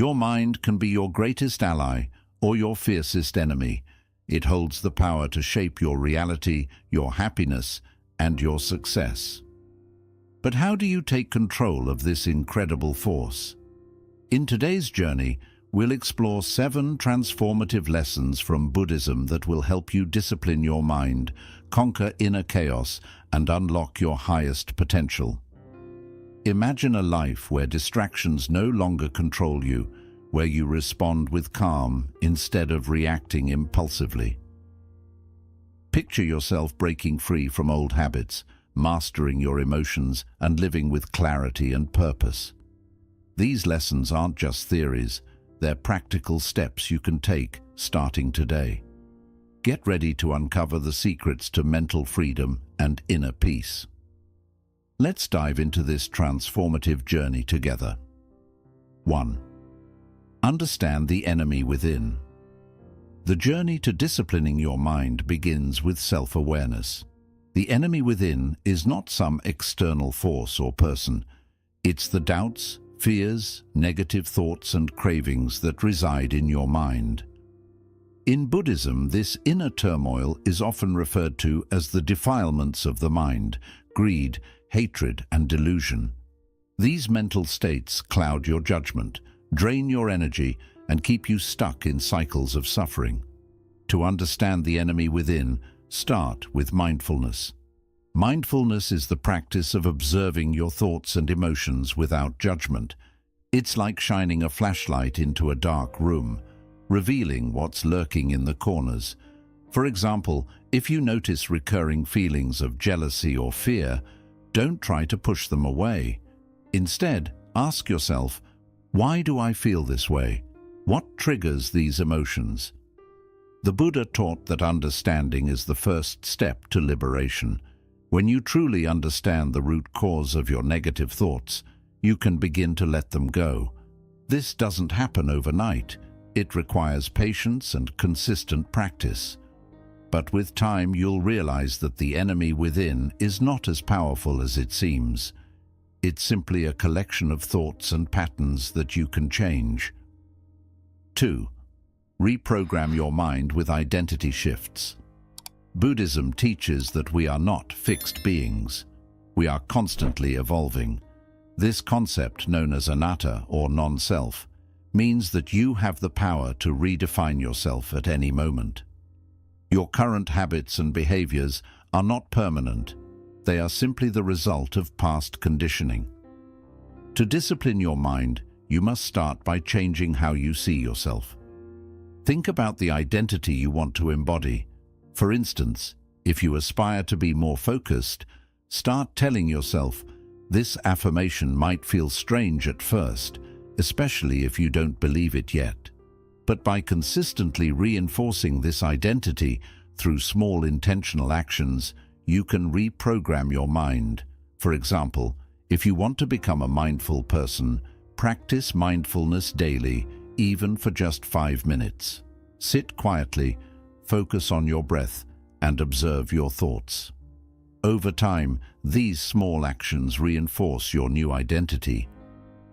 Your mind can be your greatest ally or your fiercest enemy. It holds the power to shape your reality, your happiness, and your success. But how do you take control of this incredible force? In today's journey, we'll explore 7 transformative lessons from Buddhism that will help you discipline your mind, conquer inner chaos, and unlock your highest potential. Imagine a life where distractions no longer control you, where you respond with calm instead of reacting impulsively. Picture yourself breaking free from old habits, mastering your emotions, and living with clarity and purpose. These lessons aren't just theories, they're practical steps you can take starting today. Get ready to uncover the secrets to mental freedom and inner peace. Let's dive into this transformative journey together. 1. Understand the enemy within. The journey to disciplining your mind begins with self-awareness. The enemy within is not some external force or person. It's the doubts, fears, negative thoughts, and cravings that reside in your mind. In Buddhism, this inner turmoil is often referred to as the defilements of the mind: greed, hatred, and delusion. These mental states cloud your judgment, drain your energy, and keep you stuck in cycles of suffering. To understand the enemy within, start with mindfulness. Mindfulness is the practice of observing your thoughts and emotions without judgment. It's like shining a flashlight into a dark room, revealing what's lurking in the corners. For example, if you notice recurring feelings of jealousy or fear, don't try to push them away. Instead, ask yourself, why do I feel this way? What triggers these emotions? The Buddha taught that understanding is the first step to liberation. When you truly understand the root cause of your negative thoughts, you can begin to let them go. This doesn't happen overnight. It requires patience and consistent practice. But with time, you'll realize that the enemy within is not as powerful as it seems. It's simply a collection of thoughts and patterns that you can change. 2. Reprogram your mind with identity shifts. Buddhism teaches that we are not fixed beings. We are constantly evolving. This concept, known as anatta or non-self, means that you have the power to redefine yourself at any moment. Your current habits and behaviors are not permanent. They are simply the result of past conditioning. To discipline your mind, you must start by changing how you see yourself. Think about the identity you want to embody. For instance, if you aspire to be more focused, start telling yourself, this affirmation might feel strange at first, especially if you don't believe it yet. But by consistently reinforcing this identity through small intentional actions, you can reprogram your mind. For example, if you want to become a mindful person, practice mindfulness daily, even for just 5 minutes. Sit quietly, focus on your breath, and observe your thoughts. Over time, these small actions reinforce your new identity.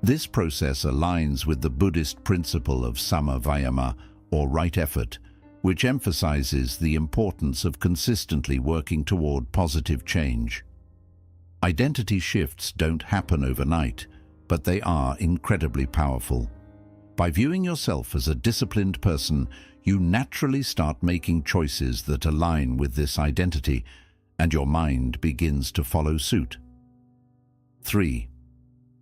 This process aligns with the Buddhist principle of samavayama, or right effort, which emphasizes the importance of consistently working toward positive change. Identity shifts don't happen overnight, but they are incredibly powerful. By viewing yourself as a disciplined person, you naturally start making choices that align with this identity, and your mind begins to follow suit. 3.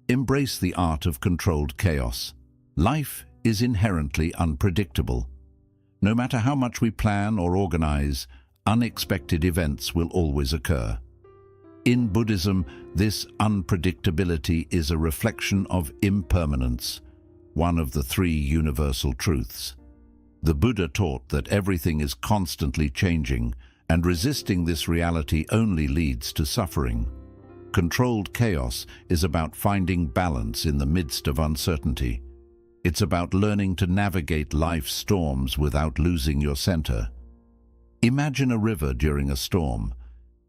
Embrace the art of controlled chaos. Life is inherently unpredictable. No matter how much we plan or organize, unexpected events will always occur. In Buddhism, this unpredictability is a reflection of impermanence, one of the 3 universal truths. The Buddha taught that everything is constantly changing, and resisting this reality only leads to suffering. Controlled chaos is about finding balance in the midst of uncertainty. It's about learning to navigate life's storms without losing your center. Imagine a river during a storm.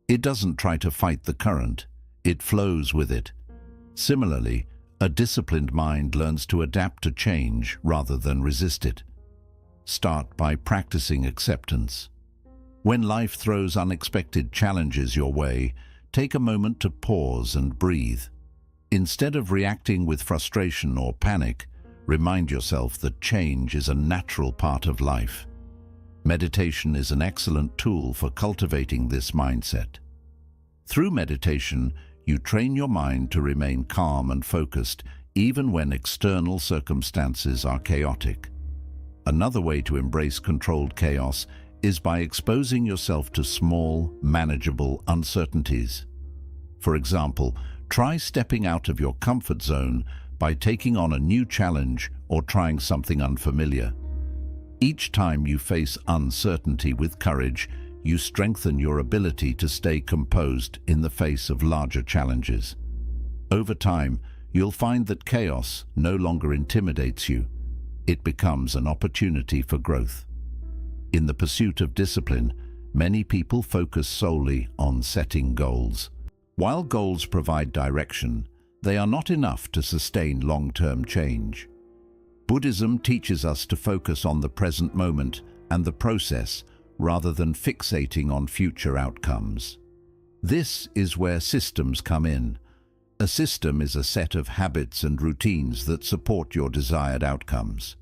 It doesn't try to fight the current, it flows with it. Similarly, A disciplined mind learns to adapt to change rather than resist it. Start by practicing acceptance. When life throws unexpected challenges your way, take a moment to pause and breathe. Instead of reacting with frustration or panic, remind yourself that change is a natural part of life. Meditation is an excellent tool for cultivating this mindset. Through meditation, you train your mind to remain calm and focused even when external circumstances are chaotic. Another way to embrace controlled chaos is by exposing yourself to small, manageable uncertainties. For example, try stepping out of your comfort zone by taking on a new challenge or trying something unfamiliar. Each time you face uncertainty with courage, you strengthen your ability to stay composed in the face of larger challenges. Over time, you'll find that chaos no longer intimidates you. It becomes an opportunity for growth. In the pursuit of discipline, many people focus solely on setting goals. While goals provide direction, they are not enough to sustain long-term change. Buddhism teaches us to focus on the present moment and the process rather than fixating on future outcomes. This is where systems come in. A system is a set of habits and routines that support your desired outcomes.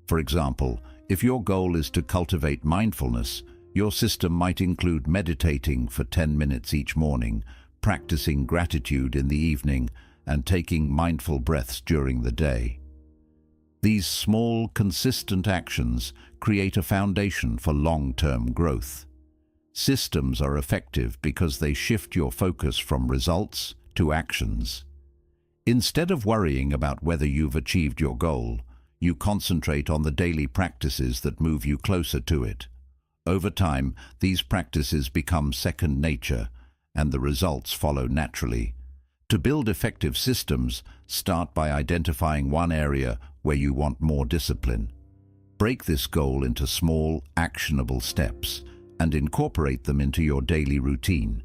For example, if your goal is to cultivate mindfulness, your system might include meditating for 10 minutes each morning, practicing gratitude in the evening, and taking mindful breaths during the day. These small, consistent actions create a foundation for long-term growth. Systems are effective because they shift your focus from results to actions. Instead of worrying about whether you've achieved your goal, you concentrate on the daily practices that move you closer to it. Over time, these practices become second nature, and the results follow naturally. To build effective systems, start by identifying one area where you want more discipline. Break this goal into small, actionable steps and incorporate them into your daily routine.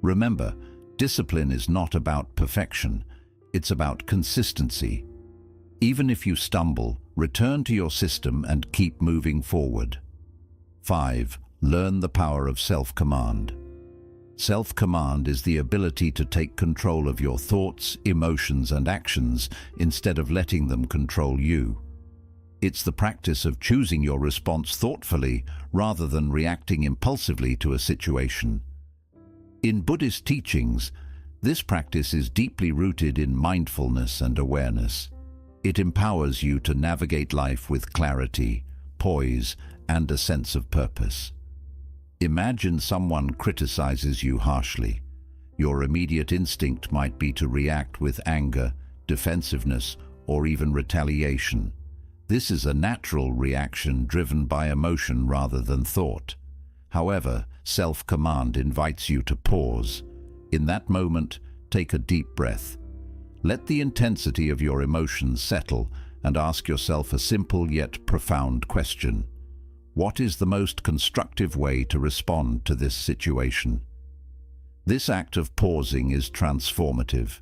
Remember, discipline is not about perfection, it's about consistency. Even if you stumble, return to your system and keep moving forward. 5. Learn the power of self-command. Self-command is the ability to take control of your thoughts, emotions, and actions instead of letting them control you. It's the practice of choosing your response thoughtfully rather than reacting impulsively to a situation. In Buddhist teachings, this practice is deeply rooted in mindfulness and awareness. It empowers you to navigate life with clarity, poise, and a sense of purpose. Imagine someone criticizes you harshly. Your immediate instinct might be to react with anger, defensiveness, or even retaliation. This is a natural reaction driven by emotion rather than thought. However, self-command invites you to pause. In that moment, take a deep breath. Let the intensity of your emotions settle and ask yourself a simple yet profound question. What is the most constructive way to respond to this situation? This act of pausing is transformative.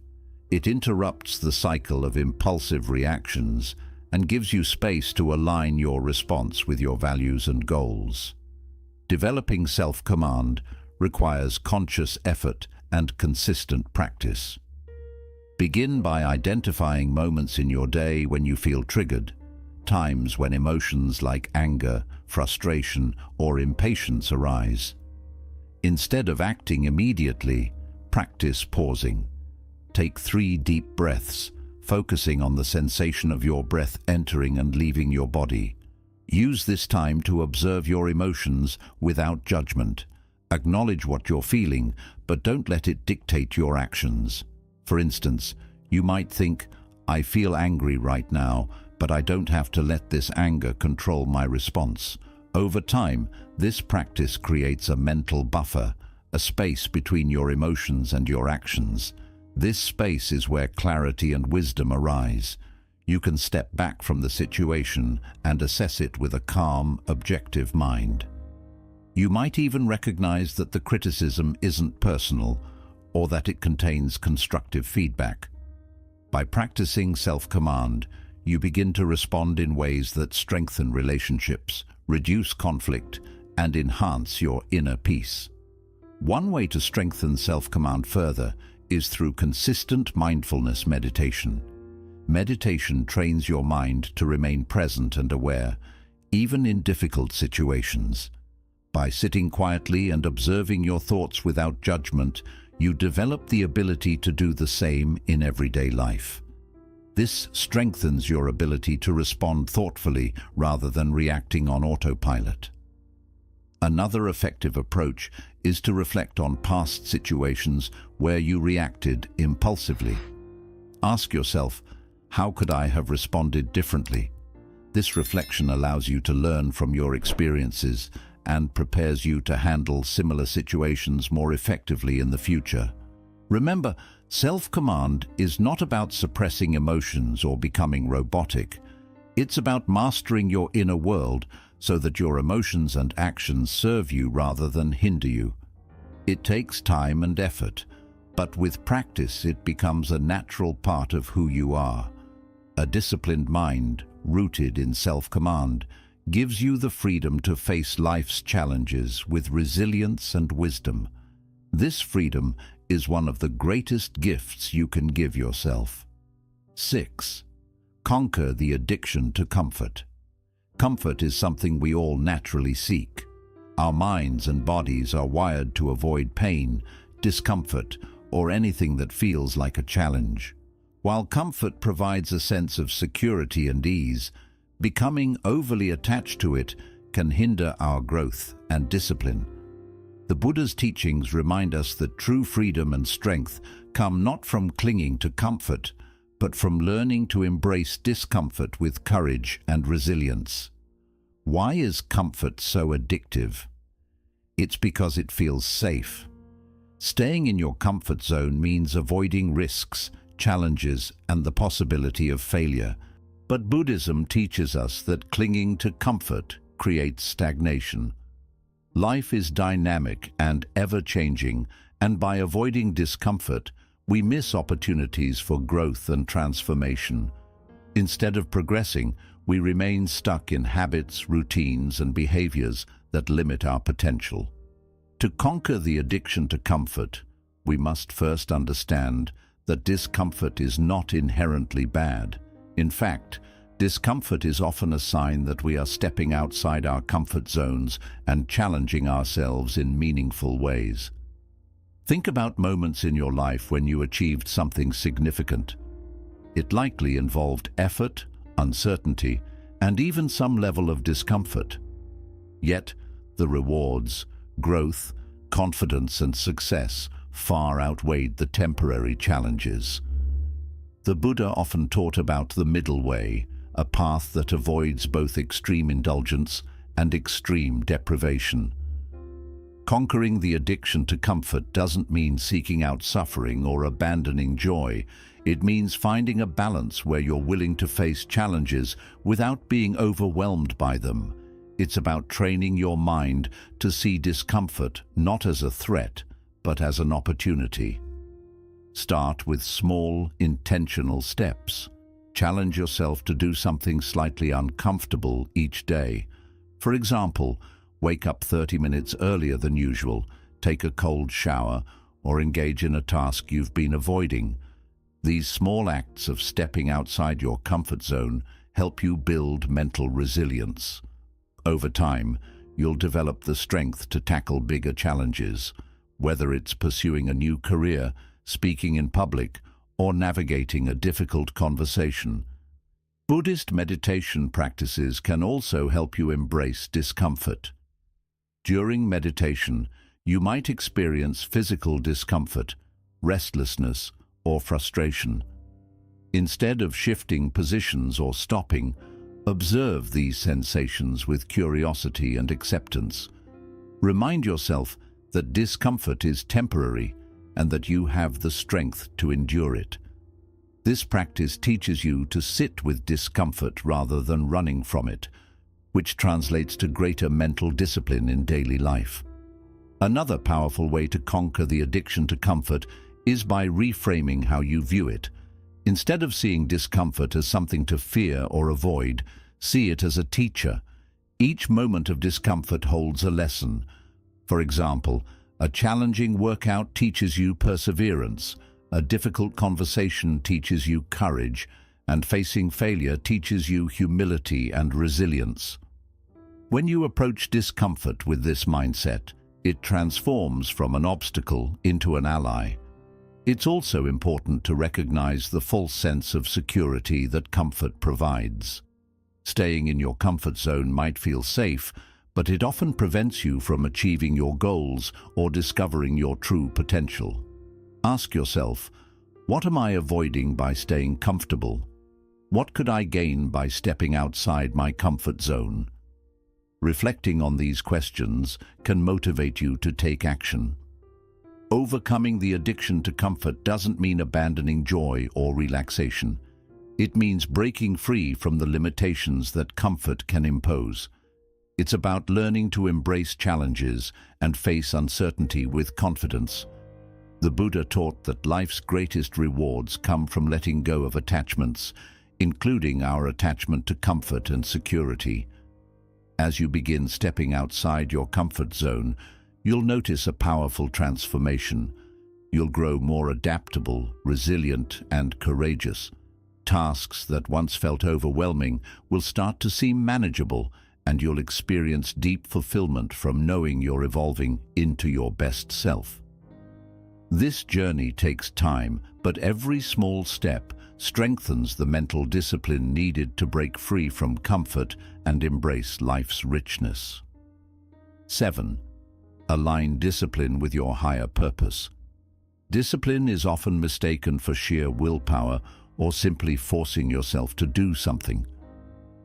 It interrupts the cycle of impulsive reactions and gives you space to align your response with your values and goals. Developing self-command requires conscious effort and consistent practice. Begin by identifying moments in your day when you feel triggered, times when emotions like anger, frustration, or impatience arise. Instead of acting immediately, practice pausing. Take 3 deep breaths, focusing on the sensation of your breath entering and leaving your body. Use this time to observe your emotions without judgment. Acknowledge what you're feeling, but don't let it dictate your actions. For instance, you might think, I feel angry right now, but I don't have to let this anger control my response. Over time, this practice creates a mental buffer, a space between your emotions and your actions. This space is where clarity and wisdom arise. You can step back from the situation and assess it with a calm, objective mind. You might even recognize that the criticism isn't personal, or that it contains constructive feedback. By practicing self-command, you begin to respond in ways that strengthen relationships, reduce conflict, and enhance your inner peace. One way to strengthen self-command further is through consistent mindfulness meditation. Meditation trains your mind to remain present and aware, even in difficult situations. By sitting quietly and observing your thoughts without judgment, you develop the ability to do the same in everyday life. This strengthens your ability to respond thoughtfully rather than reacting on autopilot. Another effective approach is to reflect on past situations where you reacted impulsively. Ask yourself, how could I have responded differently? This reflection allows you to learn from your experiences and prepares you to handle similar situations more effectively in the future. Remember, self-command is not about suppressing emotions or becoming robotic. It's about mastering your inner world so that your emotions and actions serve you rather than hinder you. It takes time and effort, but with practice it becomes a natural part of who you are. A disciplined mind, rooted in self-command, gives you the freedom to face life's challenges with resilience and wisdom. This freedom is one of the greatest gifts you can give yourself. 6. Conquer the addiction to comfort. Comfort is something we all naturally seek. Our minds and bodies are wired to avoid pain, discomfort, or anything that feels like a challenge. While comfort provides a sense of security and ease, becoming overly attached to it can hinder our growth and discipline. The Buddha's teachings remind us that true freedom and strength come not from clinging to comfort, but from learning to embrace discomfort with courage and resilience. Why is comfort so addictive? It's because it feels safe. Staying in your comfort zone means avoiding risks, challenges, and the possibility of failure. But Buddhism teaches us that clinging to comfort creates stagnation. Life is dynamic and ever-changing, and by avoiding discomfort, we miss opportunities for growth and transformation. Instead of progressing, we remain stuck in habits, routines, and behaviors that limit our potential. To conquer the addiction to comfort, we must first understand that discomfort is not inherently bad. In fact, discomfort is often a sign that we are stepping outside our comfort zones and challenging ourselves in meaningful ways. Think about moments in your life when you achieved something significant. It likely involved effort, uncertainty, and even some level of discomfort. Yet, the rewards, growth, confidence, and success far outweighed the temporary challenges. The Buddha often taught about the middle way, a path that avoids both extreme indulgence and extreme deprivation. Conquering the addiction to comfort doesn't mean seeking out suffering or abandoning joy. It means finding a balance where you're willing to face challenges without being overwhelmed by them. It's about training your mind to see discomfort not as a threat, but as an opportunity. Start with small, intentional steps. Challenge yourself to do something slightly uncomfortable each day. For example, wake up 30 minutes earlier than usual, take a cold shower, or engage in a task you've been avoiding. These small acts of stepping outside your comfort zone help you build mental resilience. Over time, you'll develop the strength to tackle bigger challenges, whether it's pursuing a new career, speaking in public, or navigating a difficult conversation. Buddhist meditation practices can also help you embrace discomfort. During meditation, you might experience physical discomfort, restlessness, or frustration. Instead of shifting positions or stopping, observe these sensations with curiosity and acceptance. Remind yourself that discomfort is temporary and that you have the strength to endure it. This practice teaches you to sit with discomfort rather than running from it, which translates to greater mental discipline in daily life. Another powerful way to conquer the addiction to comfort is by reframing how you view it. Instead of seeing discomfort as something to fear or avoid, see it as a teacher. Each moment of discomfort holds a lesson. For example, a challenging workout teaches you perseverance, a difficult conversation teaches you courage, and facing failure teaches you humility and resilience. When you approach discomfort with this mindset, it transforms from an obstacle into an ally. It's also important to recognize the false sense of security that comfort provides. Staying in your comfort zone might feel safe, but it often prevents you from achieving your goals or discovering your true potential. Ask yourself, what am I avoiding by staying comfortable? What could I gain by stepping outside my comfort zone? Reflecting on these questions can motivate you to take action. Overcoming the addiction to comfort doesn't mean abandoning joy or relaxation. It means breaking free from the limitations that comfort can impose. It's about learning to embrace challenges and face uncertainty with confidence. The Buddha taught that life's greatest rewards come from letting go of attachments, including our attachment to comfort and security. As you begin stepping outside your comfort zone, you'll notice a powerful transformation. You'll grow more adaptable, resilient, and courageous. Tasks that once felt overwhelming will start to seem manageable, and you'll experience deep fulfillment from knowing you're evolving into your best self. This journey takes time, but every small step strengthens the mental discipline needed to break free from comfort and embrace life's richness. 7. Align discipline with your higher purpose. Discipline is often mistaken for sheer willpower or simply forcing yourself to do something.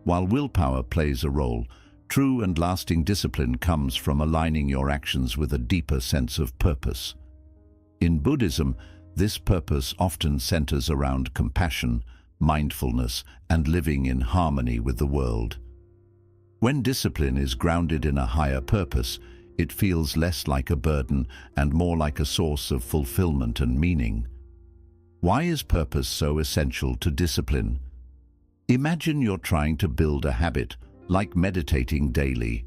While willpower plays a role, true and lasting discipline comes from aligning your actions with a deeper sense of purpose. In Buddhism, this purpose often centers around compassion, mindfulness, and living in harmony with the world. When discipline is grounded in a higher purpose, it feels less like a burden and more like a source of fulfillment and meaning. Why is purpose so essential to discipline? Imagine you're trying to build a habit, like meditating daily.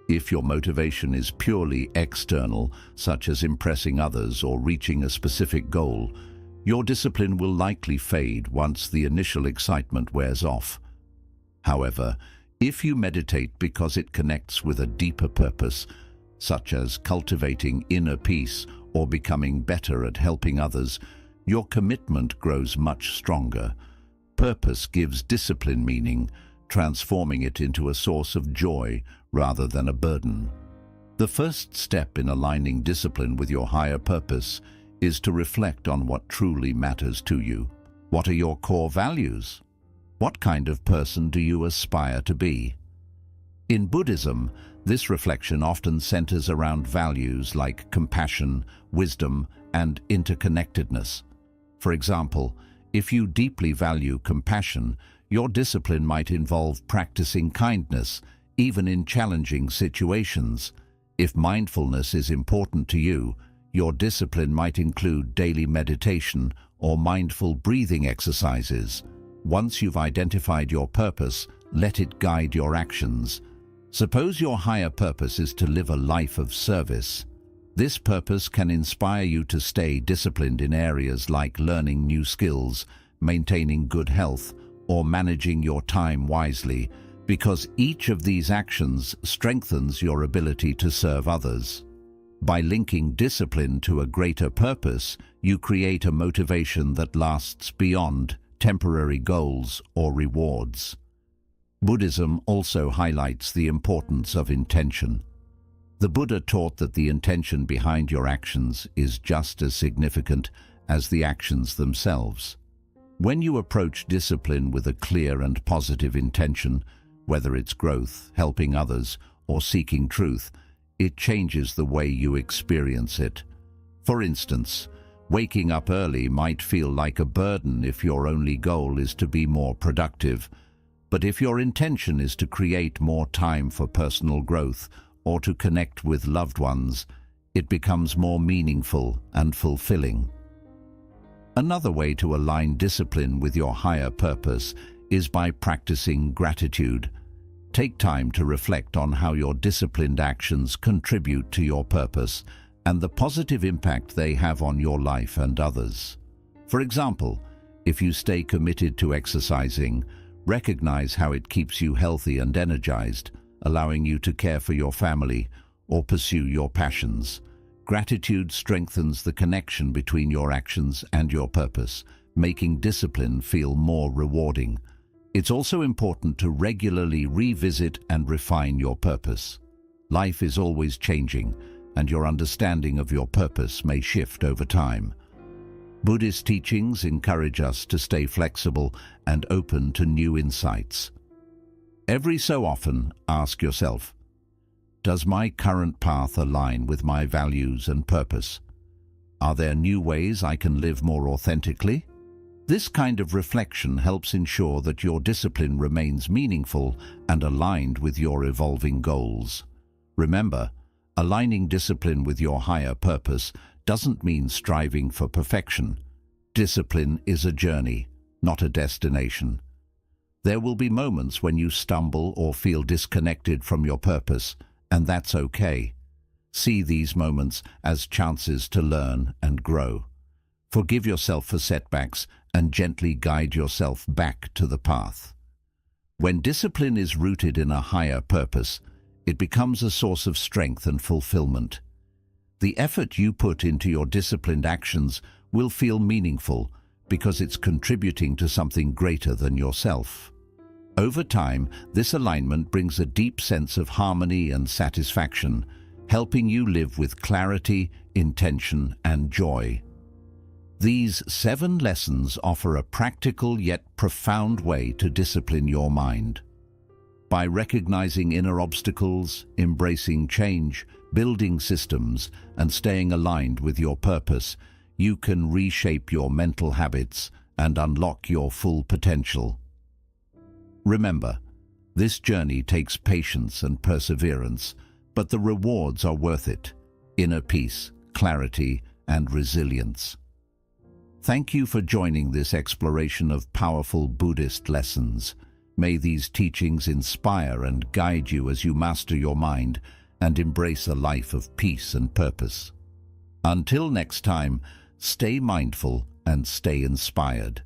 If your motivation is purely external, such as impressing others or reaching a specific goal, your discipline will likely fade once the initial excitement wears off. However, if you meditate because it connects with a deeper purpose, such as cultivating inner peace or becoming better at helping others, your commitment grows much stronger. Purpose gives discipline meaning, transforming it into a source of joy rather than a burden. The first step in aligning discipline with your higher purpose is to reflect on what truly matters to you. What are your core values? What kind of person do you aspire to be? In Buddhism, this reflection often centers around values like compassion, wisdom, and interconnectedness. For example, if you deeply value compassion, your discipline might involve practicing kindness, even in challenging situations. If mindfulness is important to you, your discipline might include daily meditation or mindful breathing exercises. Once you've identified your purpose, let it guide your actions. Suppose your higher purpose is to live a life of service. This purpose can inspire you to stay disciplined in areas like learning new skills, maintaining good health, or managing your time wisely, because each of these actions strengthens your ability to serve others. By linking discipline to a greater purpose, you create a motivation that lasts beyond temporary goals or rewards. Buddhism also highlights the importance of intention. The Buddha taught that the intention behind your actions is just as significant as the actions themselves. When you approach discipline with a clear and positive intention, whether it's growth, helping others, or seeking truth, it changes the way you experience it. For instance, waking up early might feel like a burden if your only goal is to be more productive. But if your intention is to create more time for personal growth or to connect with loved ones, it becomes more meaningful and fulfilling. Another way to align discipline with your higher purpose is by practicing gratitude. Take time to reflect on how your disciplined actions contribute to your purpose and the positive impact they have on your life and others. For example, if you stay committed to exercising, recognize how it keeps you healthy and energized, allowing you to care for your family or pursue your passions. Gratitude strengthens the connection between your actions and your purpose, making discipline feel more rewarding. It's also important to regularly revisit and refine your purpose. Life is always changing, and your understanding of your purpose may shift over time. Buddhist teachings encourage us to stay flexible and open to new insights. Every so often, ask yourself, does my current path align with my values and purpose? Are there new ways I can live more authentically? This kind of reflection helps ensure that your discipline remains meaningful and aligned with your evolving goals. Remember, aligning discipline with your higher purpose doesn't mean striving for perfection. Discipline is a journey, not a destination. There will be moments when you stumble or feel disconnected from your purpose, and that's okay. See these moments as chances to learn and grow. Forgive yourself for setbacks and gently guide yourself back to the path. When discipline is rooted in a higher purpose, it becomes a source of strength and fulfillment. The effort you put into your disciplined actions will feel meaningful because it's contributing to something greater than yourself. Over time, this alignment brings a deep sense of harmony and satisfaction, helping you live with clarity, intention, and joy. These 7 lessons offer a practical yet profound way to discipline your mind. By recognizing inner obstacles, embracing change, building systems, and staying aligned with your purpose, you can reshape your mental habits and unlock your full potential. Remember, this journey takes patience and perseverance, but the rewards are worth it: inner peace, clarity, and resilience. Thank you for joining this exploration of powerful Buddhist lessons. May these teachings inspire and guide you as you master your mind and embrace a life of peace and purpose. Until next time, stay mindful and stay inspired.